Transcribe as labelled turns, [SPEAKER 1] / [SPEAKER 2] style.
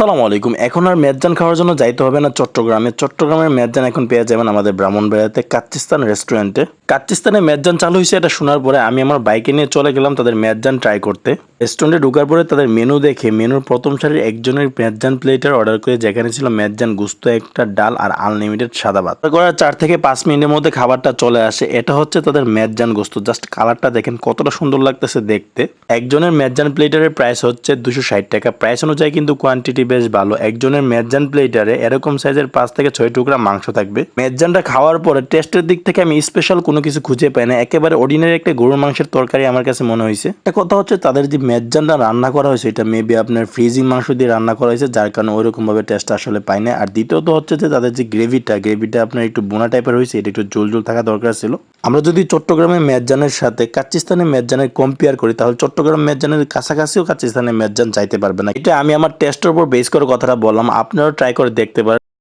[SPEAKER 1] আসসালামু আলাইকুম। এখন আর মেজজান খাওয়ার জন্য যাইতে হবে না চট্টগ্রামে। চট্টগ্রামের মেজজান এখন পেয়ে যাবেন আমাদের ব্রাহ্মণবাড়িয়াতে কাচ্চিস্তান রেস্টুরেন্টে। কাচ্চিস্তানে মেজজান চালু হয়েছে এটা শোনার পরে আমি আমার বাইকে নিয়ে চলে গেলাম তাদের মেজজান ট্রাই করতে। রেস্টুরেন্টে ঢোকার পরে তাদের মেনু দেখে মেনুর প্রথম সারির একজনের মেজজান প্লেটার অর্ডার করে, যেখানে ছিল মেজজান গুস্ত, একটা ডাল আর আনলিমিটেড সাদা ভাত। অর্ডার করার 4 থেকে 5 মিনিটের মধ্যে খাবারটা চলে আসে। এটা হচ্ছে তাদের মেজজান গোস্ত। জাস্ট কালারটা দেখেন কতটা সুন্দর লাগতেছে দেখতে। একজনের মেজজান প্লেটারের প্রাইস হচ্ছে 260 টাকা। প্রাইস অনুযায়ী কিন্তু কোয়ান্টিটি বেশ ভালো। একজনের মেজজান প্লেটারে এরকম সাইজের 5 থেকে 6 টুকরা মাংস থাকবে। মেজজানটা খাওয়ার পরে টেস্টের দিক থেকে আমি স্পেশাল কোনো কিছু খুঁজে পাই না। একেবারে অর্ডিনারি একটা গরুর মাংসের তরকারি আমার কাছে মনে হয়েছে। একটা কথা হচ্ছে তাদের যে মেজজানটা রান্না করা হয়েছে এটা মেবি আপনার ফ্রিজিং মাংস দিয়ে রান্না করা হয়েছে, যার কারণে ওইরকম ভাবে টেস্ট আসলে পাই না। আর দ্বিতীয়ত হচ্ছে যে তাদের যে গ্রেভিটা আপনার একটু বোনা টাইপের হয়েছে, এটা একটু ঝোল ঝোল থাকা দরকার ছিল। আমরা যদি চট্টগ্রামের মেজজানের সাথে কাচ্চিস্তানের মেজজানের কম্পেয়ার করি, তাহলে চট্টগ্রাম মেজজানের কাছাকাছিও কাচ্চিস্তানের মেজজান চাইতে পারবে না। এটা আমি আমার টেস্টের উপর বেস করে কথাটা বললাম, আপনারাও ট্রাই করে দেখতে পারেন।